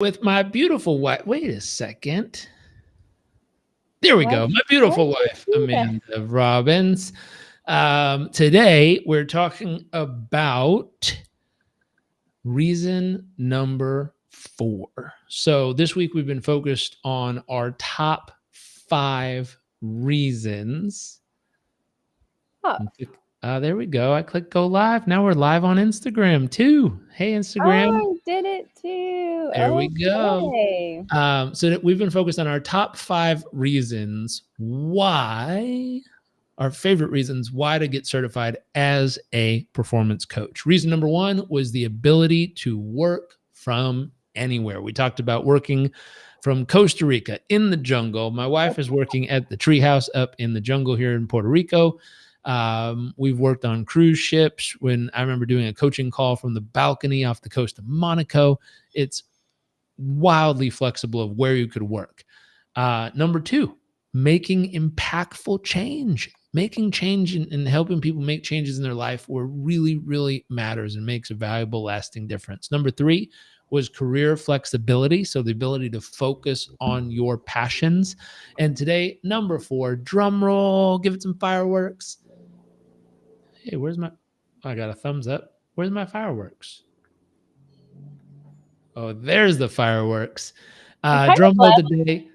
with my beautiful wife. Wait a second. There we Why go. My why beautiful did you wife, do that? Amanda Robbins. Today, we're talking about reason number 4. So this week, we've been focused on our top 5 reasons. Oh, There we go. I clicked go live. Now we're live on Instagram too. Hey, Instagram. I did it too. There we go. Okay. So that we've been focused on our top 5 reasons why, our favorite reasons why to get certified as a performance coach. Reason number 1 was the ability to work from anywhere. We talked about working from Costa Rica in the jungle. My wife is working at the treehouse up in the jungle here in Puerto Rico. We've worked on cruise ships. When I remember doing a coaching call from the balcony off the coast of Monaco, it's wildly flexible of where you could work. Number 2, making impactful change. Making change and helping people make changes in their life where really, really matters and makes a valuable, lasting difference. Number 3 was career flexibility. So the ability to focus on your passions. And today, number 4, drum roll, give it some fireworks. Hey, I got a thumbs up. Where's my fireworks? Oh, there's the fireworks. I'm kind Drum of roll glad. today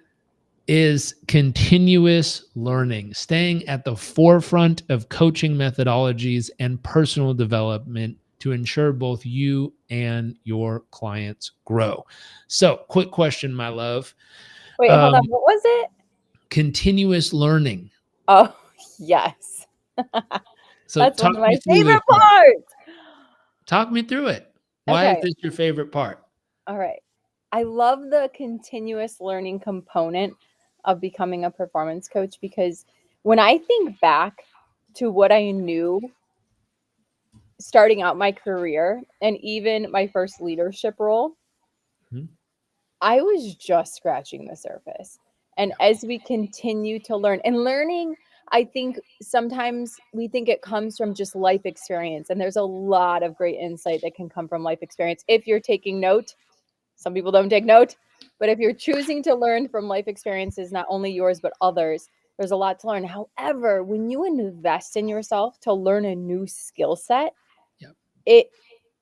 is continuous learning, staying at the forefront of coaching methodologies and personal development to ensure both you and your clients grow. So, quick question, my love. Wait, hold on. What was it? Continuous learning. Oh, yes. So, That's one talk of me my through favorite this one. parts. Talk me through it. Why is Okay. this your favorite part? All right. I love the continuous learning component of becoming a performance coach because when I think back to what I knew starting out my career and even my first leadership role, Hmm? I was just scratching the surface. And as we continue to learn and learning, I think sometimes we think it comes from just life experience. And there's a lot of great insight that can come from life experience. If you're taking note, some people don't take note, but if you're choosing to learn from life experiences, not only yours, but others, there's a lot to learn. However, when you invest in yourself to learn a new skill set, Yep. it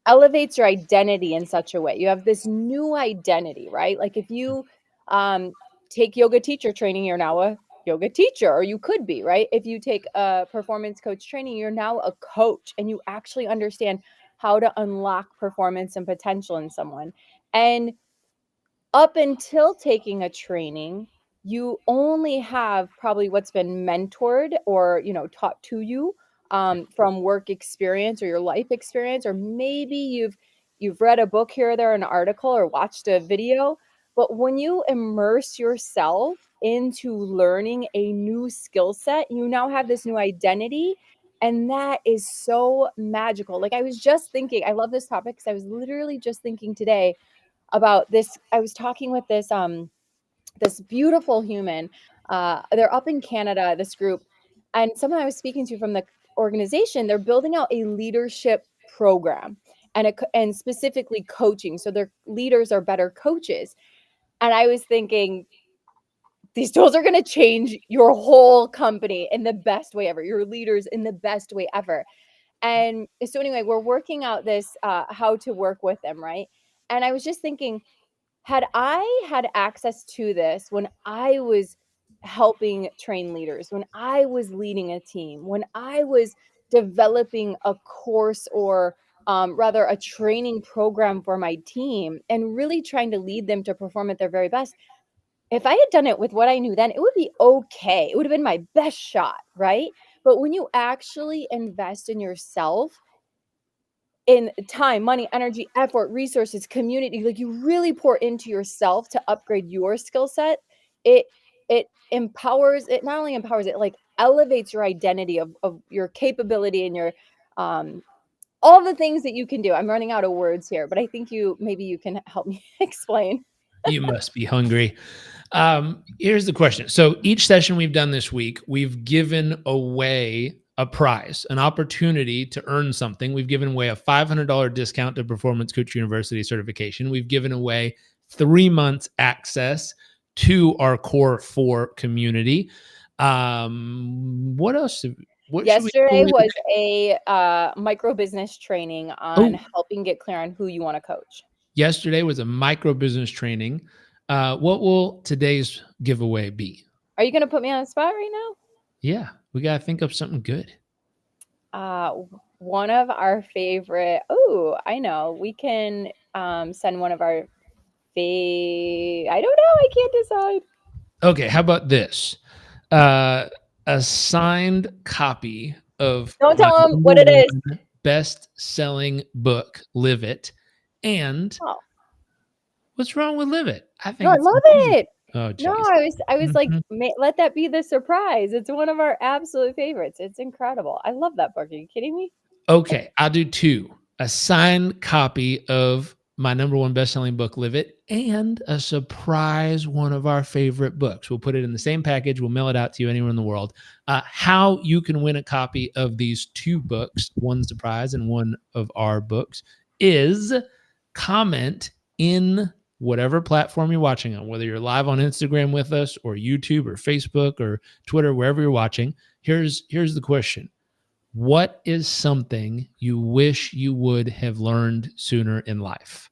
elevates your identity in such a way. You have this new identity, right? Like if you um, take yoga teacher training, you're now a yoga teacher, or you could be, right? If you take a performance coach training, you're now a coach and you actually understand how to unlock performance and potential in someone. And up until taking a training, you only have probably what's been mentored or taught to you from work experience or your life experience, or maybe you've read a book here or there, an article, or watched a video. But when you immerse yourself into learning a new skill set, you now have this new identity. And that is so magical. Like I was just thinking, I love this topic because I was literally just thinking today about this. I was talking with this beautiful human. They're up in Canada, this group, and someone I was speaking to from the organization, they're building out a leadership program and specifically coaching. So their leaders are better coaches. And I was thinking, these tools are going to change your whole company in the best way ever, your leaders in the best way ever. And so anyway, we're working out this how to work with them, right? And I was just thinking, had I had access to this when I was helping train leaders, when I was leading a team, when I was developing a course or rather a training program for my team and really trying to lead them to perform at their very best, if I had done it with what I knew then, it would be okay. It would have been my best shot, right? But when you actually invest in yourself, in time, money, energy, effort, resources, community, like you really pour into yourself to upgrade your skill set, it empowers, it not only empowers, it like elevates your identity of your capability and your all the things that you can do. I'm running out of words here, but I think maybe you can help me explain. You must be hungry. Here's the question. So each session we've done this week, we've given away a prize, an opportunity to earn something. We've given away a $500 discount to Performance Coach University certification. We've given away 3 months access to our core 4 community. What else? What should we Yesterday do? was a micro business training on Oh, helping get clear on who you want to coach. yesterday was a micro business training. What will today's giveaway be? Are you going to put me on the spot right now? Yeah, we got to think of something good. One of our favorite. Oh, I know. We can send one of our I don't know. I can't decide. Okay, how about this? A signed copy of Don't my tell them number what it is. one best-selling book, Live It. And Oh, what's wrong with Live It? I no, think I it's love amazing. it. Oh, No, geez. I was like, Mhm. let that be the surprise. It's one of our absolute favorites. It's incredible. I love that book. Are you kidding me? Okay, I'll do 2. A signed copy of my number one best-selling book, Live It, and a surprise one of our favorite books. We'll put it in the same package. We'll mail it out to you anywhere in the world. How you can win a copy of these 2 books, one surprise and one of our books, is comment in whatever platform you're watching on, whether you're live on Instagram with us or YouTube or Facebook or Twitter, wherever you're watching. Here's the question. What is something you wish you would have learned sooner in life?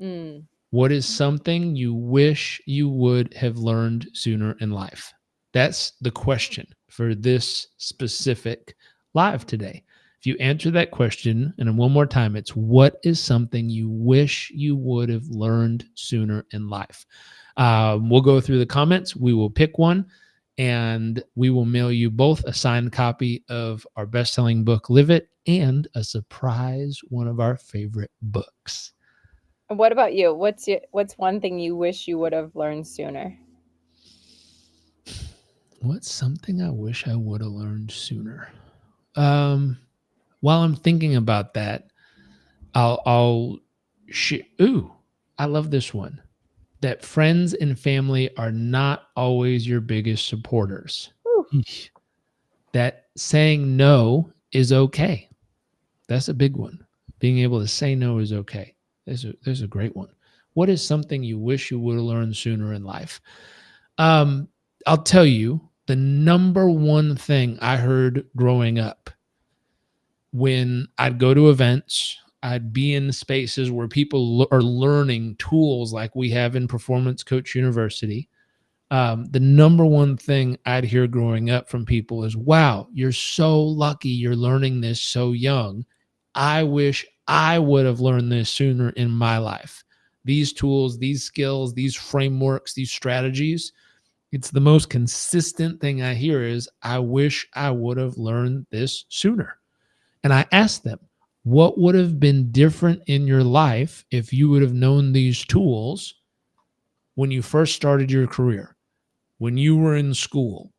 Mm. What is something you wish you would have learned sooner in life? That's the question for this specific live today. If you answer that question, and one more time, it's what is something you wish you would have learned sooner in life? We'll go through the comments. We will pick one, and we will mail you both a signed copy of our best-selling book, Live It, and a surprise one of our favorite books. And what about you? What's one thing you wish you would have learned sooner? What's something I wish I would have learned sooner? While I'm thinking about that, I'll ooh, I love this one. That friends and family are not always your biggest supporters. Whew. Eesh. That saying no is okay. That's a big one. Being able to say no is okay. There's a great one. What is something you wish you would have learned sooner in life? I'll tell you the number one thing I heard growing up when I'd go to events, I'd be in spaces where people are learning tools like we have in Performance Coach University. The number one thing I'd hear growing up from people is, wow, you're so lucky you're learning this so young. I wish I would have learned this sooner in my life. These tools, these skills, these frameworks, these strategies, it's the most consistent thing I hear is, I wish I would have learned this sooner. And I asked them, what would have been different in your life if you would have known these tools when you first started your career, when you were in school,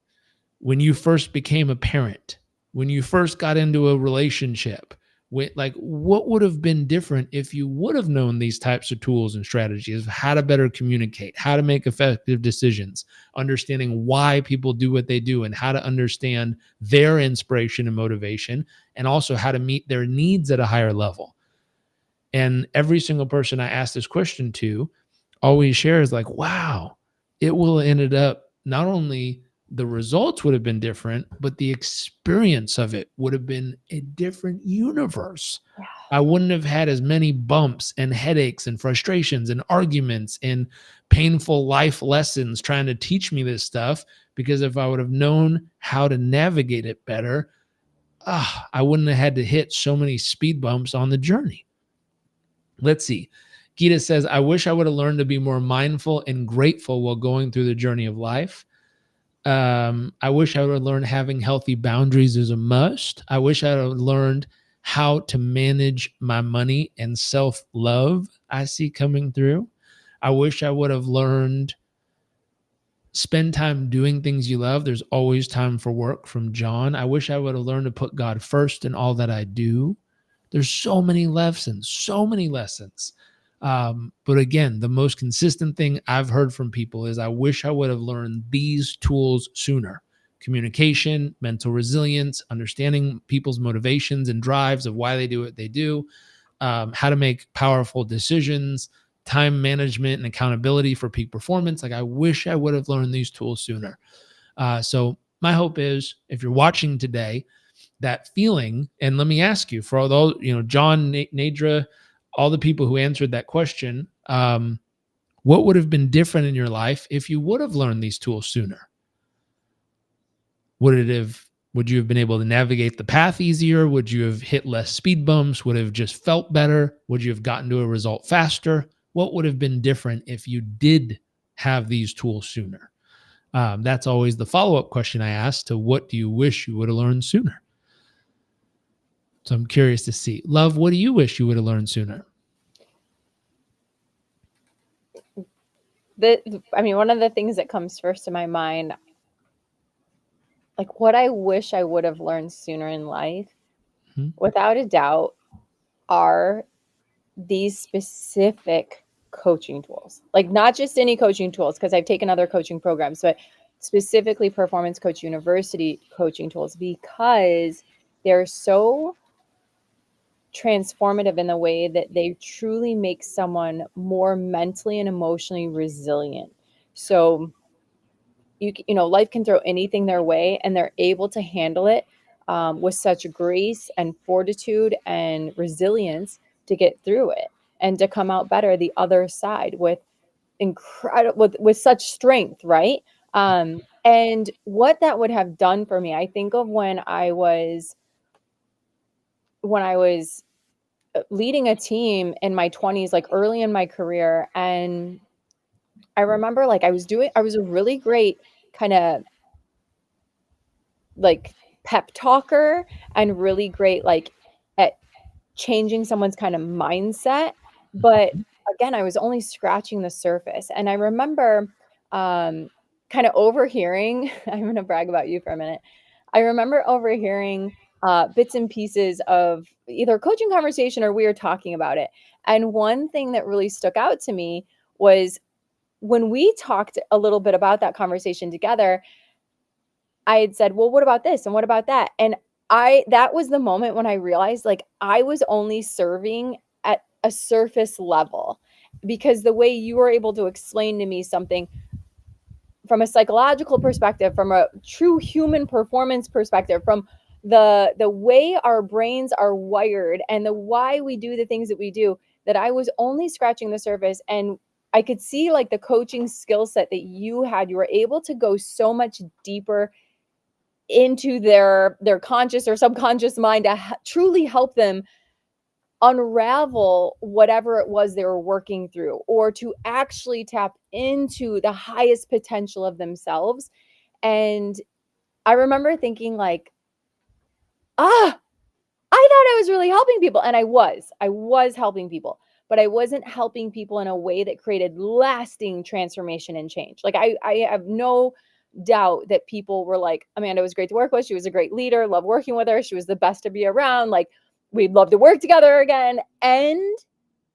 when you first became a parent, when you first got into a relationship? What would have been different if you would have known these types of tools and strategies of how to better communicate, how to make effective decisions, understanding why people do what they do, and how to understand their inspiration and motivation, and also how to meet their needs at a higher level? And every single person I ask this question to always shares like, wow, it will have ended up not only the results would have been different, but the experience of it would have been a different universe. I wouldn't have had as many bumps and headaches and frustrations and arguments and painful life lessons trying to teach me this stuff, because if I would have known how to navigate it better, I wouldn't have had to hit so many speed bumps on the journey. Let's see. Gita says, I wish I would have learned to be more mindful and grateful while going through the journey of life. I wish I would have learned having healthy boundaries is a must. I wish I would have learned how to manage my money and self-love I see coming through. I wish I would have learned spend time doing things you love. There's always time for work, from John. I wish I would have learned to put God first in all that I do. There's so many lessons, so many lessons. But again, the most consistent thing I've heard from people is, I wish I would have learned these tools sooner. Communication, mental resilience, understanding people's motivations and drives of why they do what they do, how to make powerful decisions, time management and accountability for peak performance. Like, I wish I would have learned these tools sooner. So my hope is, if you're watching today, that feeling, and let me ask you, for all those, John, Nadra, all the people who answered that question, what would have been different in your life if you would have learned these tools sooner? Would you have been able to navigate the path easier? Would you have hit less speed bumps? Would have just felt better? Would you have gotten to a result faster? What would have been different if you did have these tools sooner? That's always the follow-up question I ask to what do you wish you would have learned sooner? So I'm curious to see. Love, what do you wish you would have learned sooner? One of the things that comes first to my mind, like what I wish I would have learned sooner in life, without a doubt, are these specific coaching tools. Like, not just any coaching tools, because I've taken other coaching programs, but specifically Performance Coach University coaching tools, because they're so transformative in the way that they truly make someone more mentally and emotionally resilient. So life can throw anything their way, and they're able to handle it with such grace and fortitude and resilience to get through it and to come out better the other side with incredible, with such strength, right? And what that would have done for me, I think of when I was leading a team in my 20s, like early in my career. And I remember, like, I was a really great kind of like pep talker, and really great like at changing someone's kind of mindset. But again, I was only scratching the surface. And I remember kind of overhearing, I'm going to brag about you for a minute. I remember overhearing bits and pieces of either coaching conversation or we were talking about it. And one thing that really stuck out to me was when we talked a little bit about that conversation together, I had said, well, what about this? And what about that? And that was the moment when I realized, like, I was only serving at a surface level, because the way you were able to explain to me something from a psychological perspective, from a true human performance perspective, from the way our brains are wired and the why we do the things that we do, that I was only scratching the surface. And I could see, like, the coaching skill set that you had. You were able to go so much deeper into their conscious or subconscious mind to truly help them unravel whatever it was they were working through, or to actually tap into the highest potential of themselves. And I remember thinking, like, I thought I was really helping people. And I was helping people, but I wasn't helping people in a way that created lasting transformation and change. Like, I have no doubt that people were like, Amanda was great to work with. She was a great leader. Love working with her. She was the best to be around. Like, we'd love to work together again. And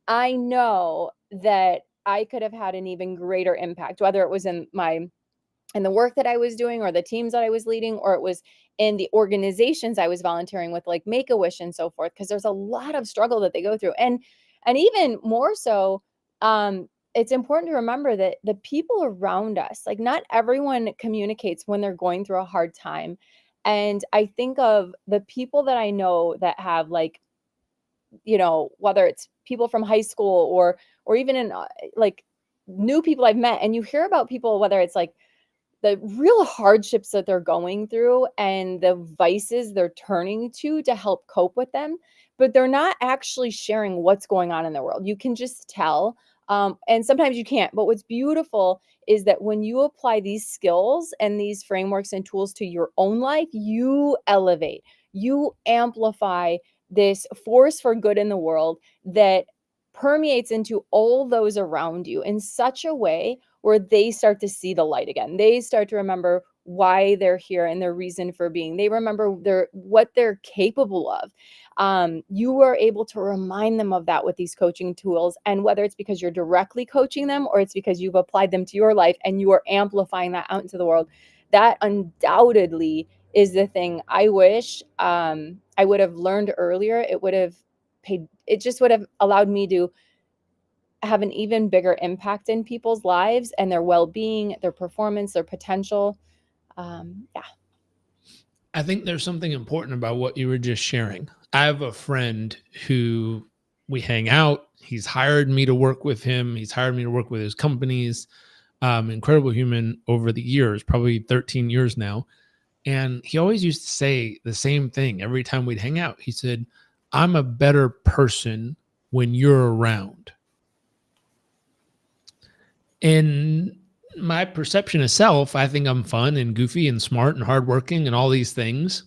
I know that I could have had an even greater impact, whether it was in the work that I was doing, or the teams that I was leading, or it was in the organizations I was volunteering with, like Make-A-Wish and so forth, because there's a lot of struggle that they go through. And even more so, it's important to remember that the people around us, like, not everyone communicates when they're going through a hard time. And I think of the people that I know that have, like, whether it's people from high school or even in like new people I've met, and you hear about people, whether it's like the real hardships that they're going through and the vices they're turning to help cope with them, but they're not actually sharing what's going on in the world. You can just tell. And sometimes you can't. But what's beautiful is that when you apply these skills and these frameworks and tools to your own life, you elevate, you amplify this force for good in the world that permeates into all those around you in such a way where they start to see the light again. They start to remember why they're here and their reason for being. They remember what they're capable of. You are able to remind them of that with these coaching tools. And whether it's because you're directly coaching them, or it's because you've applied them to your life and you are amplifying that out into the world, that undoubtedly is the thing I wish I would have learned earlier. It just would have allowed me to have an even bigger impact in people's lives and their well-being, their performance, their potential. Yeah. I think there's something important about what you were just sharing. I have a friend who we hang out. He's hired me to work with him. He's hired me to work with his companies. Incredible human over the years, probably 13 years now. And he always used to say the same thing every time we'd hang out. He said, I'm a better person when you're around. In my perception of self, I think I'm fun and goofy and smart and hardworking and all these things.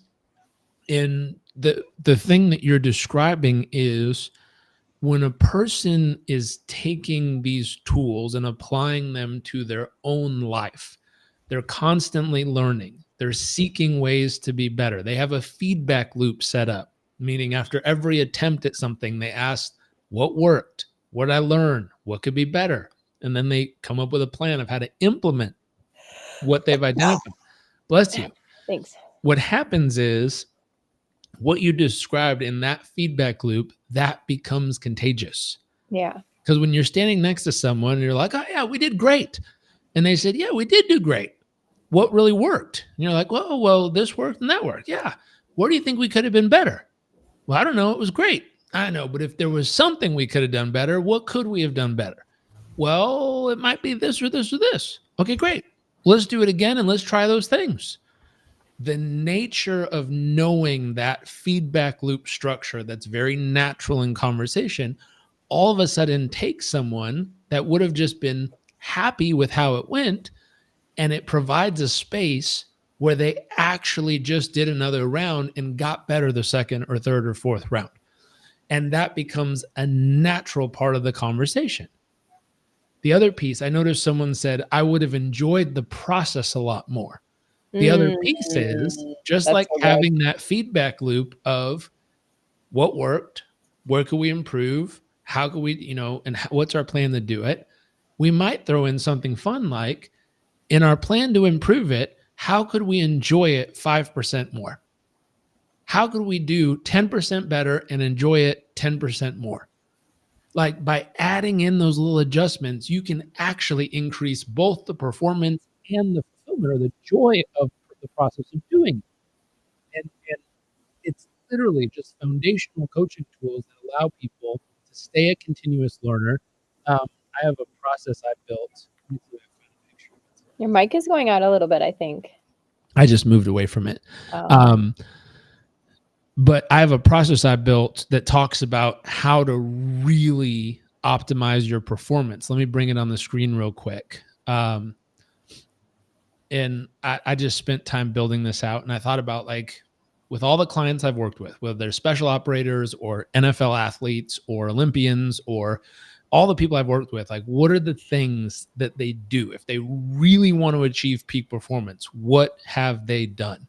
And the thing that you're describing is when a person is taking these tools and applying them to their own life, they're constantly learning. They're seeking ways to be better. They have a feedback loop set up, meaning after every attempt at something, they ask, what worked? What did I learn? What could be better? And then they come up with a plan of how to implement what they've identified. Bless you. Thanks. What happens is what you described in that feedback loop, that becomes contagious. Yeah. Because when you're standing next to someone and you're like, oh, yeah, we did great. And they said, yeah, we did do great. What really worked? And you're like, well, this worked and that worked. Yeah. Where do you think we could have been better? Well, I don't know. It was great. I know. But if there was something we could have done better, what could we have done better? Well, it might be this or this or this. Okay, great. Let's do it again and let's try those things. The nature of knowing that feedback loop structure that's very natural in conversation, all of a sudden takes someone that would have just been happy with how it went, and it provides a space where they actually just did another round and got better the second or third or fourth round. And that becomes a natural part of the conversation. The other piece, I noticed someone said, I would have enjoyed the process a lot more. The other piece is just like having that feedback loop of what worked, where could we improve, how could we, and what's our plan to do it? We might throw in something fun like, in our plan to improve it, how could we enjoy it 5% more? How could we do 10% better and enjoy it 10% more? Like by adding in those little adjustments, you can actually increase both the performance and the fulfillment or the joy of the process of doing it. And it's literally just foundational coaching tools that allow people to stay a continuous learner. I have a process I built. Your mic is going out a little bit, I think. I just moved away from it. But I have a process I built that talks about how to really optimize your performance. Let me bring it on the screen real quick. And I just spent time building this out. And I thought about like with all the clients I've worked with, whether they're special operators or NFL athletes or Olympians or all the people I've worked with, like what are the things that they do? If they really want to achieve peak performance, what have they done?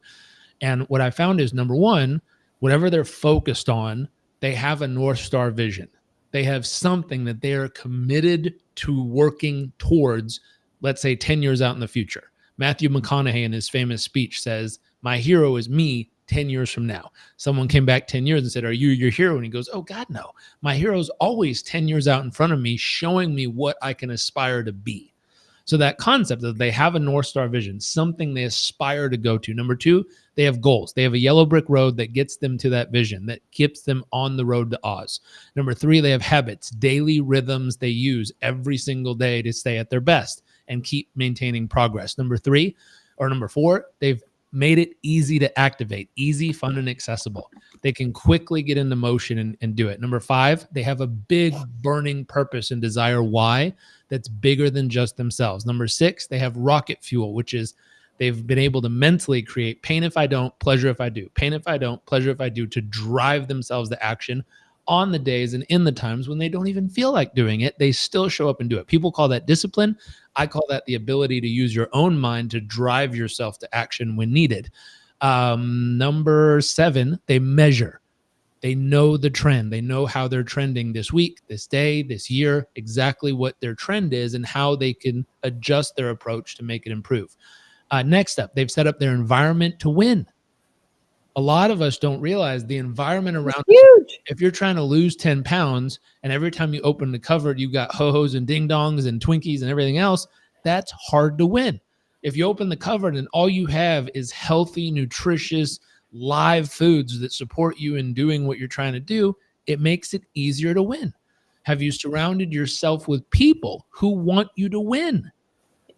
And what I found is number one, whatever they're focused on, they have a North Star vision. They have something that they are committed to working towards, let's say 10 years out in the future. Matthew McConaughey in his famous speech says, my hero is me 10 years from now. Someone came back 10 years and said, are you your hero? And he goes, oh God, no. My hero's always 10 years out in front of me, showing me what I can aspire to be. So that concept that they have a North Star vision, something they aspire to go to. Number two, they have goals. They have a yellow brick road that gets them to that vision, that keeps them on the road to Oz. Number three, they have habits, daily rhythms they use every single day to stay at their best and keep maintaining progress. Number four, they've made it easy to activate, easy, fun, and accessible. They can quickly get into motion and do it. Number five, they have a big burning purpose and desire why that's bigger than just themselves. Number six, they have rocket fuel, which is they've been able to mentally create pain if I don't, pleasure if I do, pain if I don't, pleasure if I do, to drive themselves to action on the days and in the times when they don't even feel like doing it. They still show up and do it. People call that discipline. I call that the ability to use your own mind to drive yourself to action when needed. Number seven, they measure. They know the trend. They know how they're trending this week, this day, this year, exactly what their trend is and how they can adjust their approach to make it improve. Next up, they've set up their environment to win. A lot of us don't realize the environment around us. Huge. If you're trying to lose 10 pounds and every time you open the cupboard, you got ho-hos and ding-dongs and Twinkies and everything else, that's hard to win. If you open the cupboard and all you have is healthy, nutritious, live foods that support you in doing what you're trying to do, it makes it easier to win. Have you surrounded yourself with people who want you to win?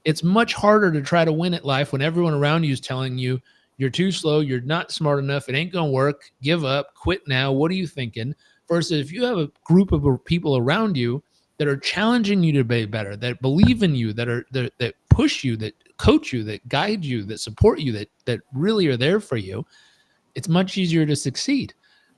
It's much harder to try to win at life when everyone around you is telling you, you're too slow, you're not smart enough, it ain't going to work, give up, quit now, what are you thinking? Versus if you have a group of people around you that are challenging you to be better, that believe in you, that push you, that coach you, that guide you, that support you, that really are there for you, it's much easier to succeed.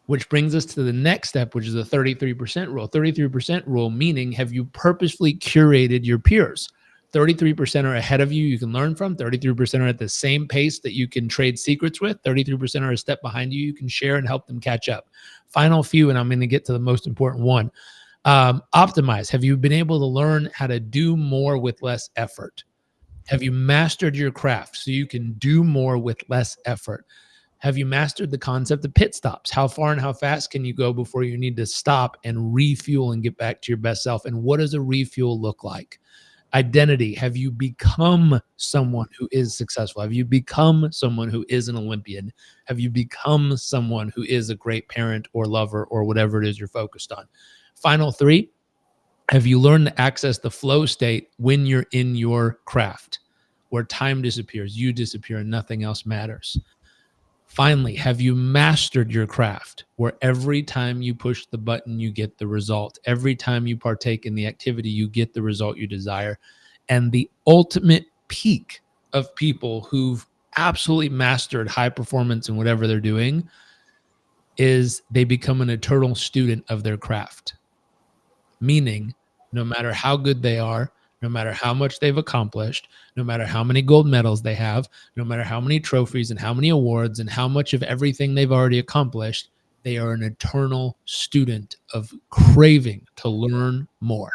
Which brings us to the next step, which is the 33% rule. 33% rule meaning, have you purposefully curated your peers? 33% are ahead of you, you can learn from. 33% are at the same pace that you can trade secrets with. 33% are a step behind you, you can share and help them catch up. Final few, and I'm going to get to the most important one. Optimize. Have you been able to learn how to do more with less effort? Have you mastered your craft so you can do more with less effort? Have you mastered the concept of pit stops? How far and how fast can you go before you need to stop and refuel and get back to your best self? And what does a refuel look like? Identity. Have you become someone who is successful? Have you become someone who is an Olympian? Have you become someone who is a great parent or lover or whatever it is you're focused on? Final three, have you learned to access the flow state when you're in your craft, where time disappears, you disappear, and nothing else matters? Finally, have you mastered your craft, where every time you push the button, you get the result? Every time you partake in the activity, you get the result you desire. And the ultimate peak of people who've absolutely mastered high performance in whatever they're doing is they become an eternal student of their craft. Meaning, no matter how good they are, no matter how much they've accomplished, no matter how many gold medals they have, no matter how many trophies and how many awards and how much of everything they've already accomplished, they are an eternal student of craving to learn more,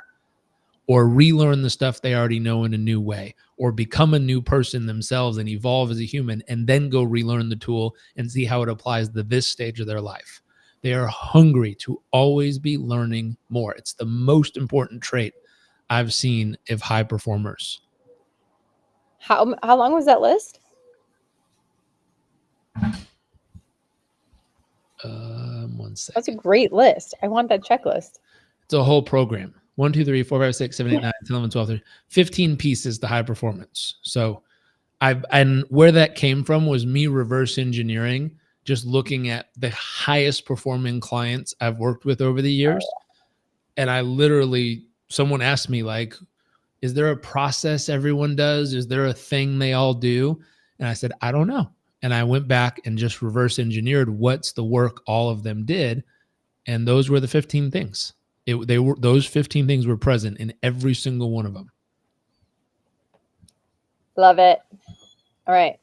or relearn the stuff they already know in a new way, or become a new person themselves and evolve as a human, and then go relearn the tool and see how it applies to this stage of their life. They are hungry to always be learning more. It's the most important trait I've seen of high performers. How long was that list? 1 second. That's a great list. I want that checklist. It's a whole program. 1, 2, 3, 4, 5, 6, 7, 8, 9, 10, 11, 12, 13, 15 pieces to high performance. So and where that came from was me reverse engineering, just looking at the highest performing clients I've worked with over the years. And I literally, someone asked me, like, is there a process everyone does? Is there a thing they all do? And I said, I don't know. And I went back and just reverse engineered what's the work all of them did. And those were the 15 things. Those 15 things were present in every single one of them. Love it. All right.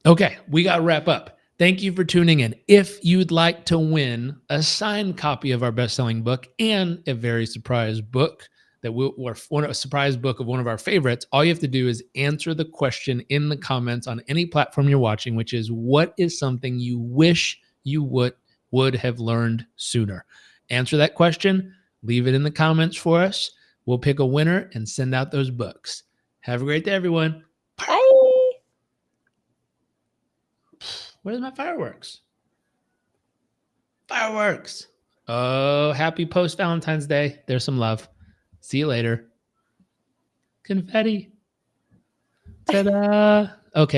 Okay, we got to wrap up. Thank you for tuning in. If you'd like to win a signed copy of our best-selling book and a very surprise book a surprise book of one of our favorites, all you have to do is answer the question in the comments on any platform you're watching, which is, what is something you wish you would have learned sooner? Answer that question, leave it in the comments for us. We'll pick a winner and send out those books. Have a great day, everyone. Bye. Where's my fireworks? Fireworks. Oh, happy post-Valentine's Day. There's some love. See you later. Confetti. Ta-da. Okay.